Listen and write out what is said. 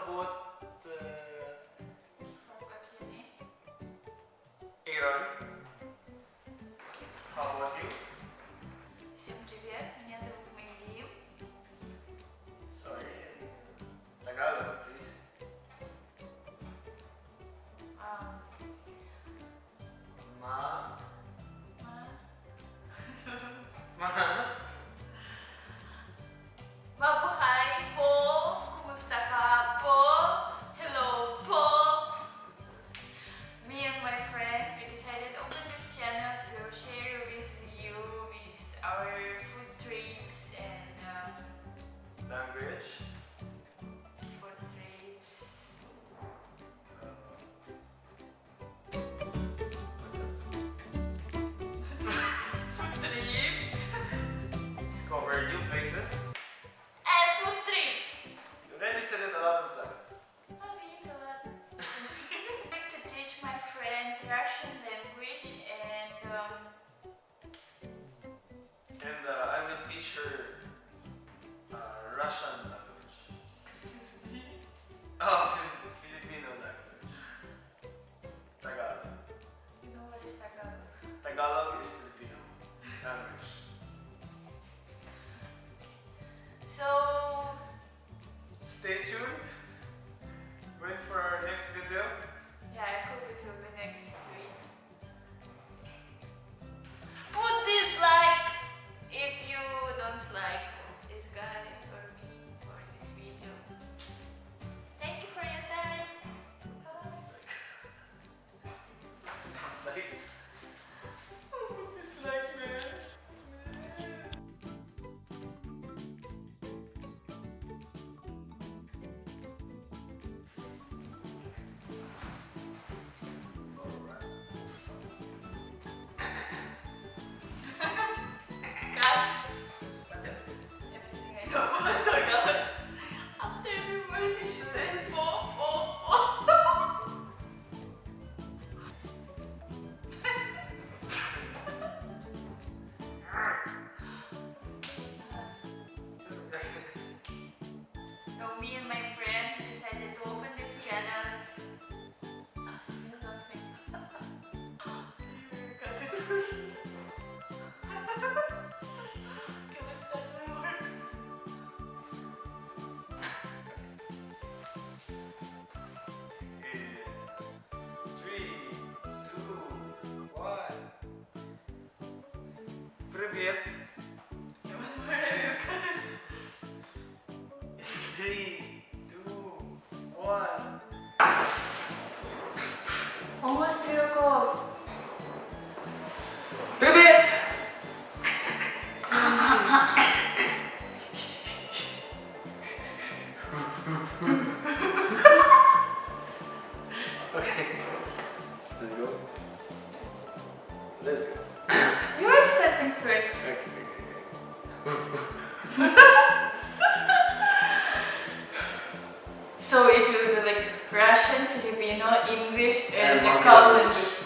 about Aaron. How about you? Всем привет, меня зовут Мэйлим. Sorry, Tagalog, please. Ma. Mabuhay po! Kumusta ka po? Hello po! Me and my friend, we decided to open this channel to share with you with our food trips and Language. food trips. Food trips? Discover new places. And food trips! You already said it a lot of times. I'm going to teach my friend Russian language and I will teach her Russian language. excuse me. Oh, Filipino language. Tagalog. You know what is Tagalog? Tagalog is Filipino language. So Stay tuned. Wait for our next video. yeah, I hope it will be next week. Put dislike if you don't like this guy or me or this video. Thank you for your time. Like, dislike, man. Cut everything I know about Tagalog. After every word you should end po. So me and my friend decided to open this channel. You're laughing. You cut it. Okay, let's start my work. Three, two, one. Привет. Three, two, one. Almost 3 o'clock. Привет. Okay. Let's go. Let's go. You are starting first. Okay. So it will be like Russian, Filipino, English, and the Monkey college. language.